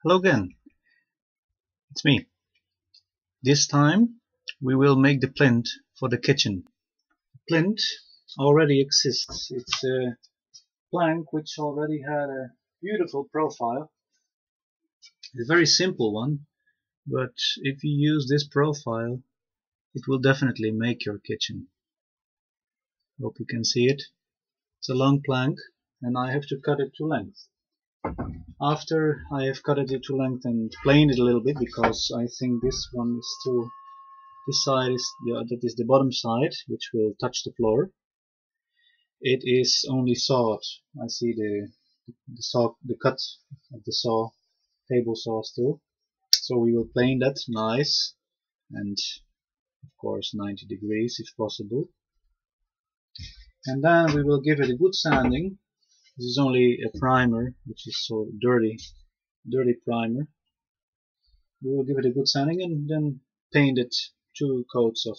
Hello again, it's me. This time we will make the plinth for the kitchen. The plinth already exists. It's a plank which already had a beautiful profile. It's a very simple one, but if you use this profile it will definitely make your kitchen. Hope you can see it. It's a long plank and I have to cut it to length. After I have cut it to length and planed it a little bit, because I think this one is still, this side is that is the bottom side which will touch the floor. It is only sawed. I see the cut of the saw, table saw still. So we will plane that nice and of course 90 degrees if possible. And then we will give it a good sanding. This is only a primer, which is so dirty primer. We will give it a good sanding and then paint it 2 coats of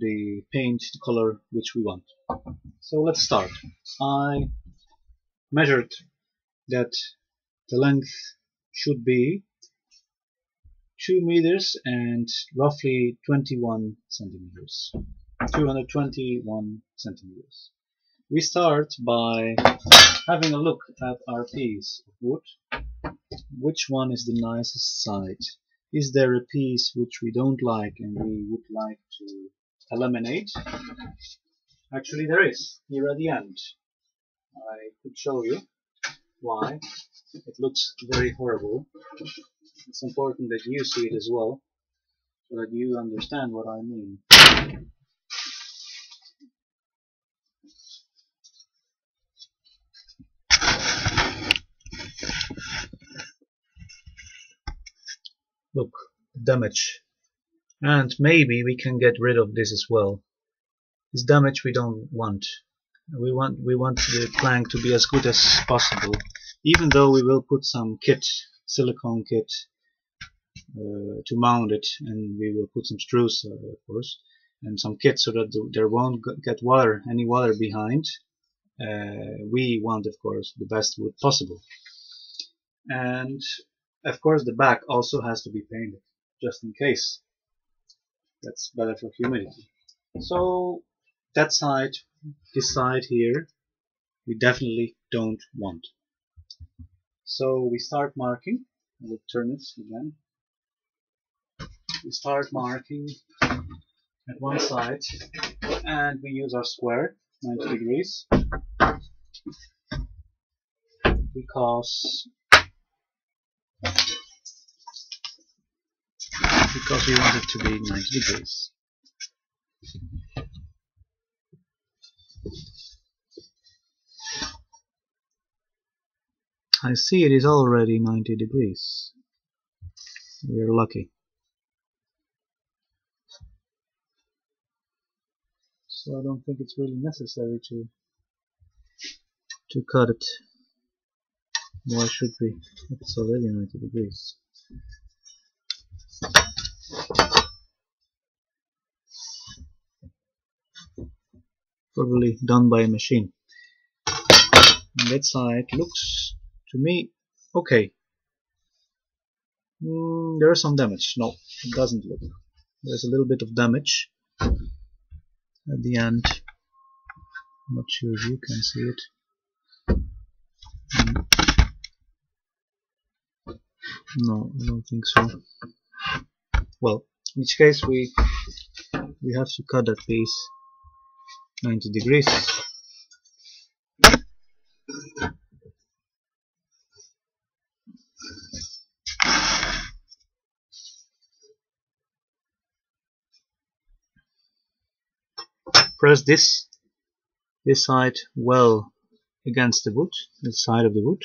the paint color which we want. So let's start. I measured that the length should be 2 meters and roughly 21 centimeters. 221 centimeters. We start by having a look at our piece of wood. Which one is the nicest side? Is there a piece which we don't like and we would like to eliminate? Actually there is, here at the end. I could show you why. It looks very horrible. It's important that you see it as well, so that you understand what I mean. Look, damage. And maybe we can get rid of this as well. This damage we don't want. We want the plank to be as good as possible. Even though we will put some kit, silicone kit, to mount it, and we will put some screws, of course, and some kit so that there won't get any water behind. We want, of course, the best wood possible. And of course the back also has to be painted, just in case. That's better for humidity. So that side, this side here, we definitely don't want. So we start marking with turnips again. We start marking at one side and we use our square 90 degrees because we want it to be 90 degrees. I see it is already 90 degrees. We are lucky. So I don't think it's really necessary to cut it. Why should we? It's already 90 degrees. Probably done by a machine. And that side looks to me okay. There is some damage. No, it doesn't look. There's a little bit of damage at the end. I'm not sure if you can see it. No, I don't think so. Well, in each case we have to cut that piece 90 degrees. Press this side well against the wood, the side of the wood,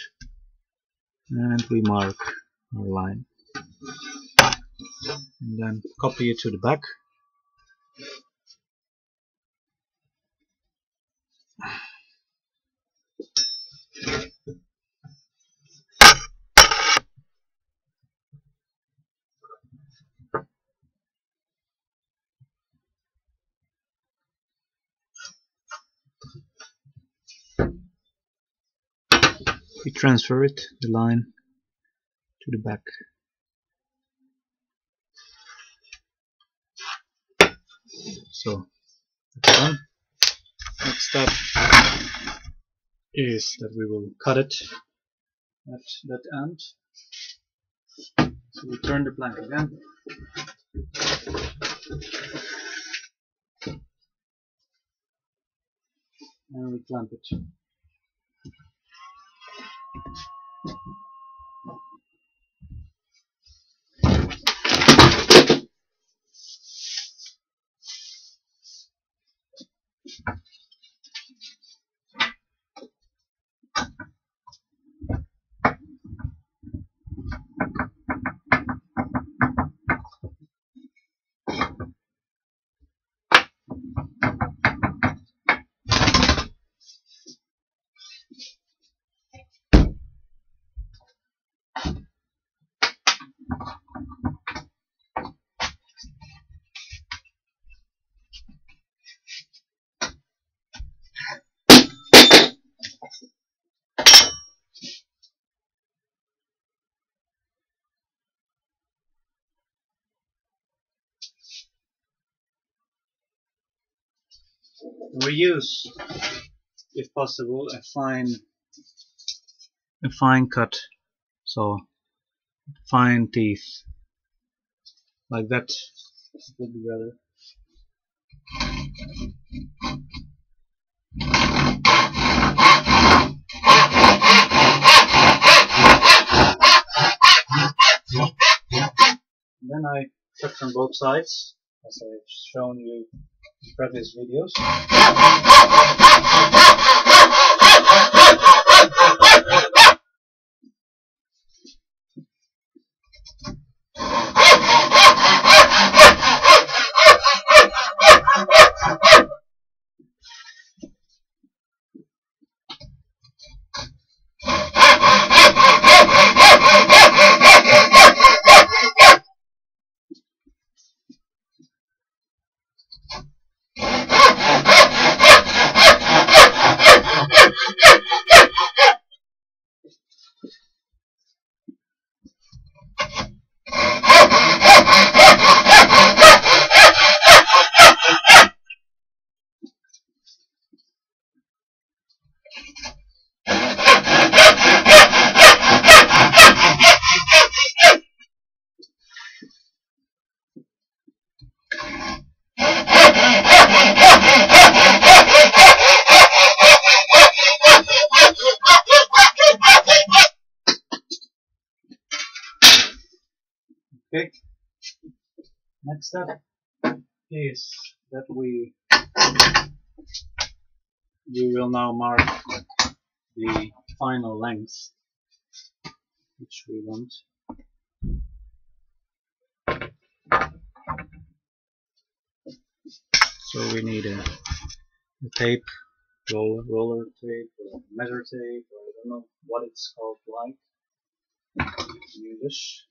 and we mark our line. And then copy it to the back. We transfer it, the line, to the back. So that's done. Next step is that we will cut it at that end. So we turn the plank again. And we clamp it. We use, if possible, a fine cut, so fine teeth, like that would be better. Then I cut from both sides, as I've shown you in previous videos. Okay. Next step is that we will now mark the final length which we want. So we need a tape, roller tape, or measure tape, or I don't know what it's called like in English.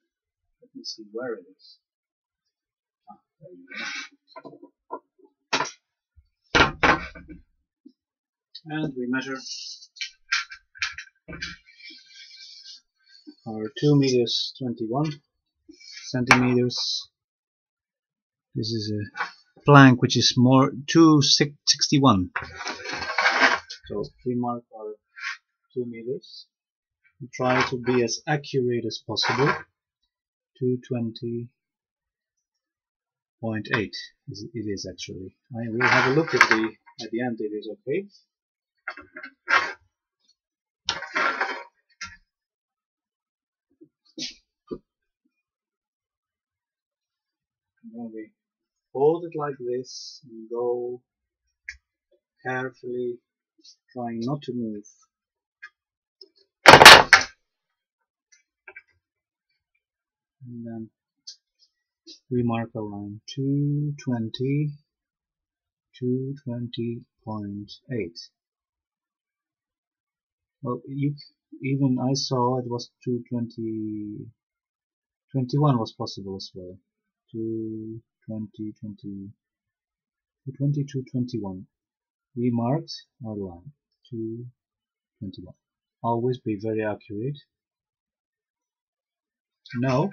Let me see where it is. Ah, there you go. And we measure our 2 meters 21 centimeters. This is a plank which is more 261. So we mark our 2 meters. We try to be as accurate as possible. 220.8 it is actually. I will have a look at the end. It is okay. And then we hold it like this and go carefully, trying not to move. And then we mark a line 220.8. Well, even I saw it was 220. 21 was possible as well. 221. We marked our line 221. Always be very accurate. No.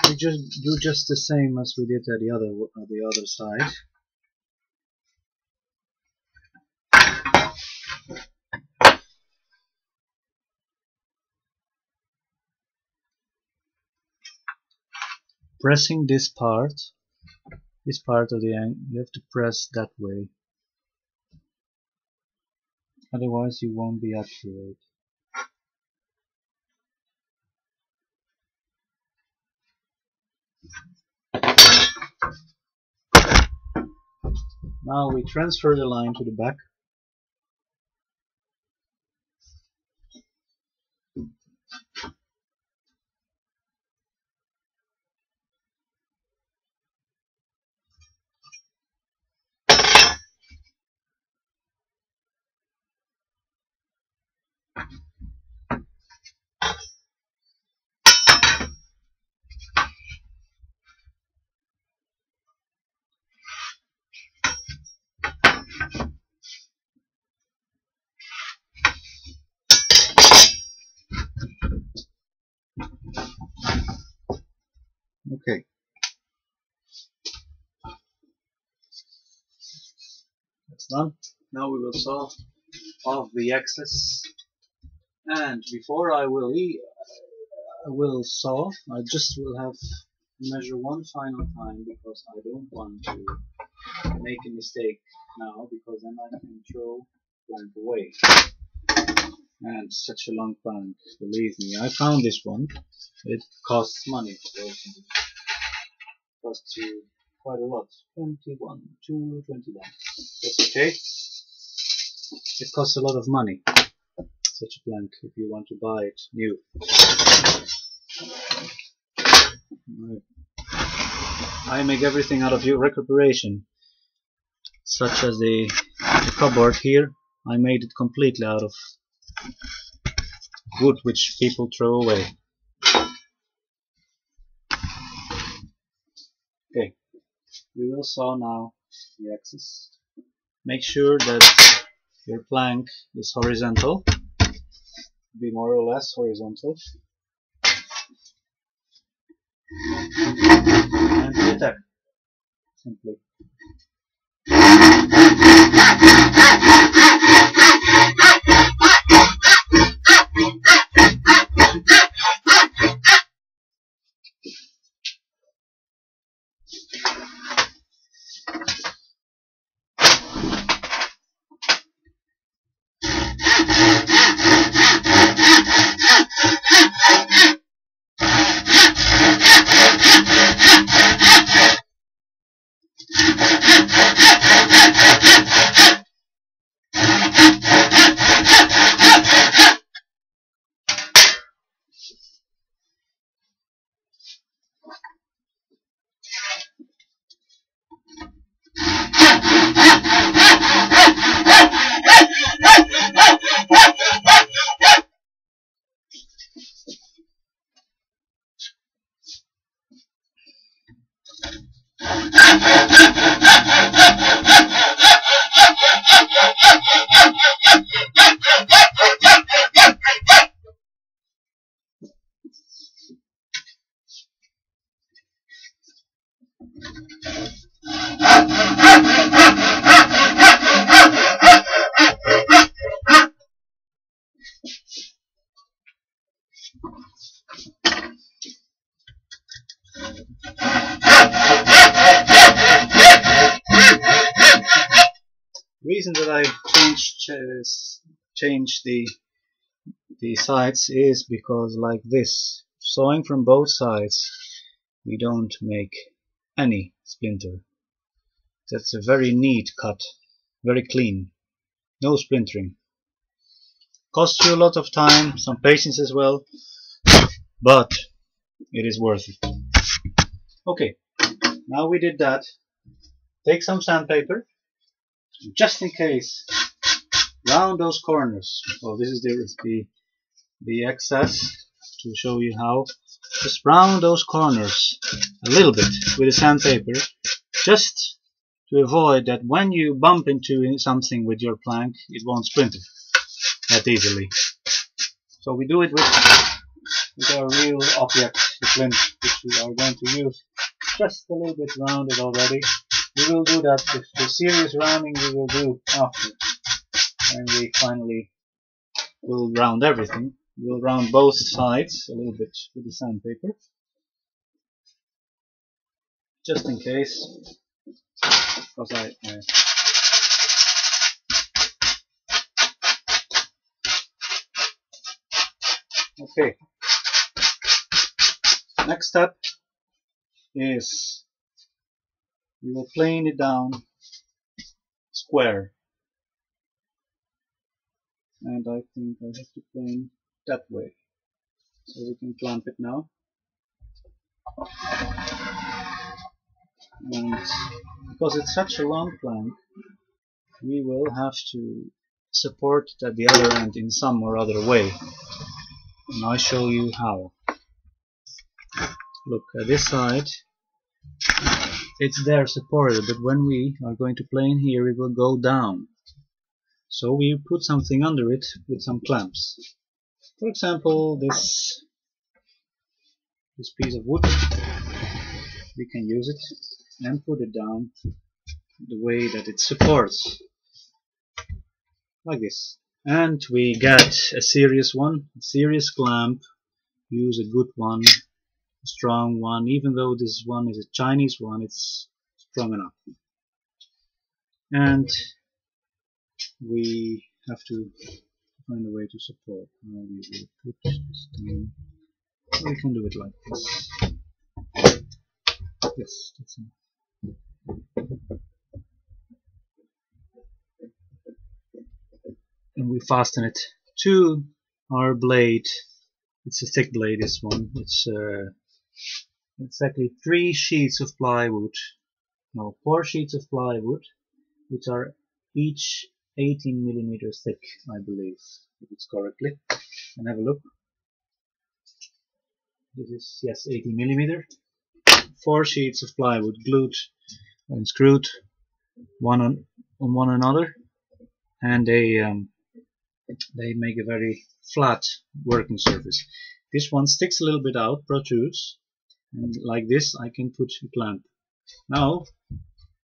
We just do just the same as we did at the other side. Pressing this part of the angle, you have to press that way. Otherwise you won't be accurate. Now we transfer the line to the back. Okay. That's done. Now we will saw off the excess. And before I will saw, I just will have measure one final time because I don't want to make a mistake now, because then I can throw plank away. And such a long plank, believe me. I found this one. It costs money. It costs you quite a lot. 21. That's okay. It costs a lot of money. Such a plank if you want to buy it new. I make everything out of recuperation, such as the cupboard here. I made it completely out of wood which people throw away. Okay, we will saw now the axis. Make sure that your plank is horizontal, be more or less horizontal, and the attack simply. Reason that I changed the sides is because, like this, sawing from both sides, we don't make any splinter. That's a very neat cut, very clean, no splintering. Costs you a lot of time, some patience as well, but it is worth it. Okay, now we did that. Take some sandpaper, just in case, round those corners. Well, this is the excess to show you how. Just round those corners a little bit with the sandpaper, just to avoid that when you bump into something with your plank, it won't splinter that easily. So we do it with our real object, the flint, which we are going to use just a little bit rounded already. We will do that, the serious rounding we will do after, when we finally will round everything. We'll round both sides a little bit with the sandpaper, just in case, because okay. Next step is we will plane it down square, and I think I have to plane that way, so we can clamp it now. And because it's such a long plank, we will have to support it at the other end in some or other way, and I'll show you how. Look, at this side it's there supported, but when we are going to plane here it will go down, so we put something under it with some clamps. For example, this piece of wood, we can use it and put it down the way that it supports, like this. And we get a serious one, a serious clamp. Use a good one, a strong one. Even though this one is a Chinese one, it's strong enough. And we have to find a way to support. Now we will put this down. We can do it like this. Yes, that's it. And we fasten it to our blade. It's a thick blade, this one. It's exactly 3 sheets of plywood, no, 4 sheets of plywood, which are each 18 millimeters thick, I believe, if it's correctly. And have a look. This is, yes, 18 millimeter. 4 sheets of plywood glued and screwed one on one another, and they make a very flat working surface. This one sticks a little bit out, protrudes, and like this I can put a clamp. Now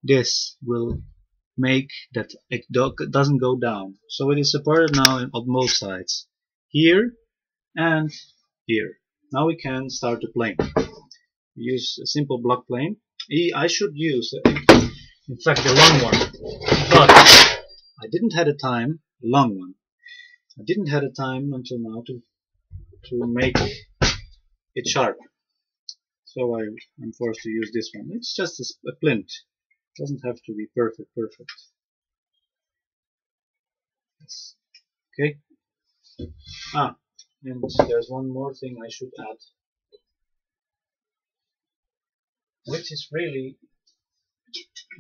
this will make that it doesn't go down, so it is supported now on both sides, here and here. Now we can start to plane. We use a simple block plane. I should use, in fact, a long one, but I didn't have the time. Long one. I didn't have the time until now to make it sharp, so I'm forced to use this one. It's just a plint. It doesn't have to be perfect. Yes. Okay. And there's one more thing I should add, which is really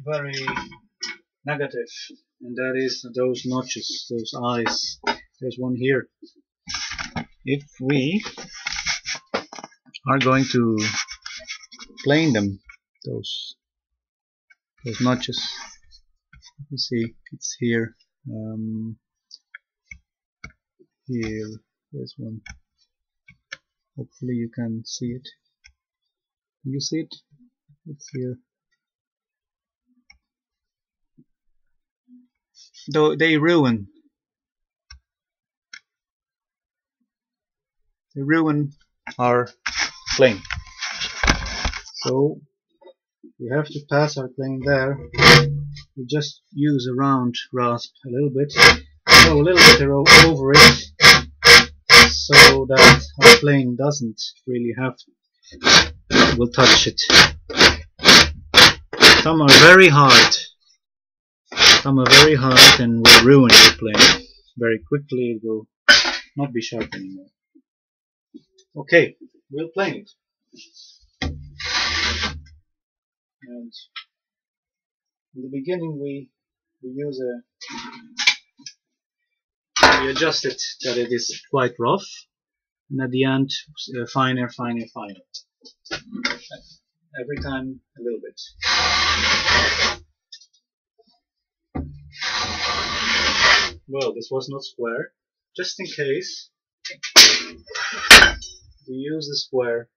very negative, and that is those notches, those eyes. There's one here. If we are going to plane them, those notches, you see, it's here. Here, there's one. Hopefully you can see it. Do you see it? It's here. Though they ruin our plane. So we have to pass our plane there. We just use a round rasp a little bit, go a little bit over it, so that our plane doesn't really will touch it. Some are very hard. Some are very hard and will ruin your plane. Very quickly it will not be sharp anymore. Okay, we'll plane it. And in the beginning we adjust it that it is quite rough, and at the end finer. Every time a little bit. Well, this was not square. Just in case We use the square.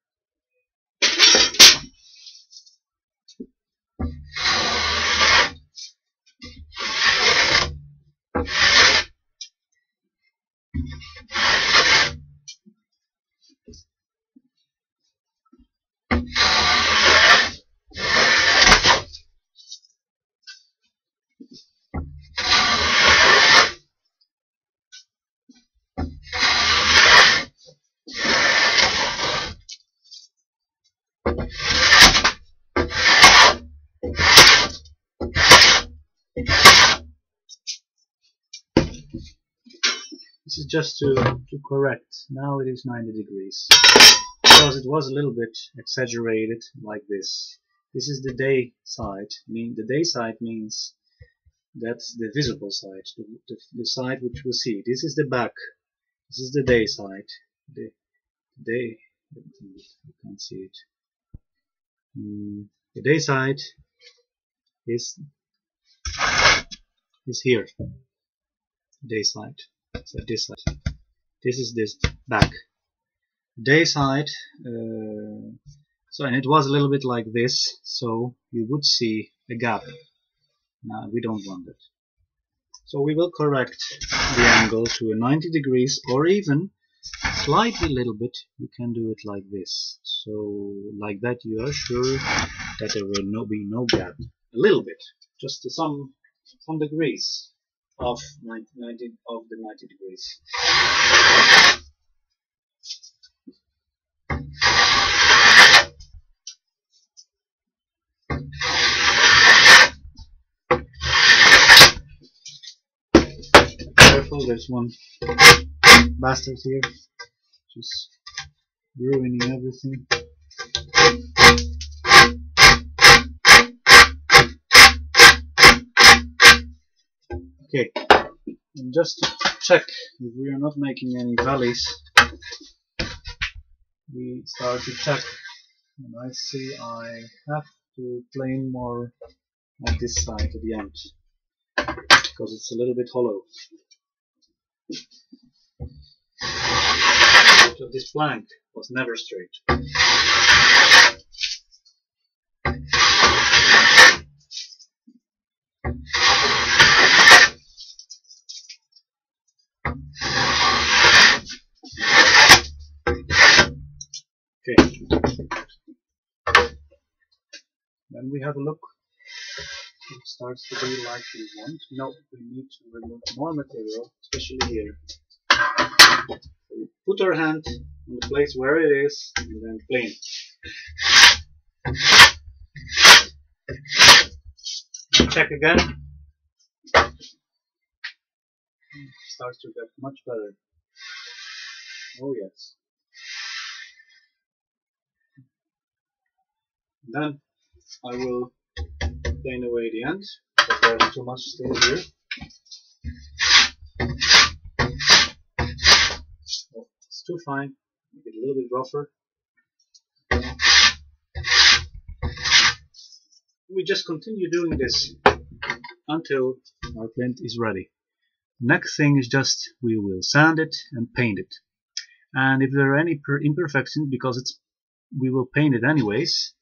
This is just to correct. Now it is 90 degrees. Because it was a little bit exaggerated like this. This is the day side. The day side means that's the visible side, the side which we see. This is the back. This is the day side. The day, you can't see it. The day side is here. Day side. So this side. This is this back. Day side. So and it was a little bit like this. So you would see a gap. Now we don't want it. So we will correct the angle to a 90 degrees, or even slightly little bit. You can do it like this. So like that you are sure that there will be no gap. A little bit, just some degrees of the 90 degrees. Careful, there's one bastard here, just ruining everything. Okay, and just to check if we are not making any valleys, we start to check, and I see I have to plane more at this side at the end, because it's a little bit hollow. So this plank was never straight. Okay. Then we have a look. It starts to be like we want. No, we need to remove more material, especially here. So we put our hand on the place where it is, and then plane. Check again. Starts to get much better. Oh yes. Then I will plane away the end, because there's too much still here. Oh, it's too fine. Make it a little bit rougher. We just continue doing this until our plint is ready. Next thing is just we will sand it and paint it. And if there are any imperfections, because we will paint it anyways,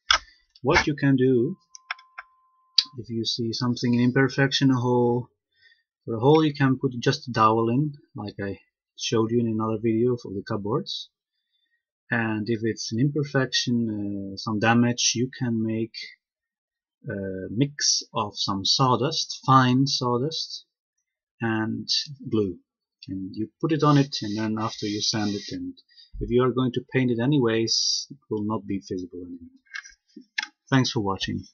what you can do, if you see something in imperfection, a hole, for a hole you can put just a dowel in, like I showed you in another video for the cupboards. And if it's an imperfection, some damage, you can make a mix of some sawdust, fine sawdust, and glue. And you put it on it, and then after you sand it, and if you are going to paint it anyways, it will not be visible anymore. Thanks for watching.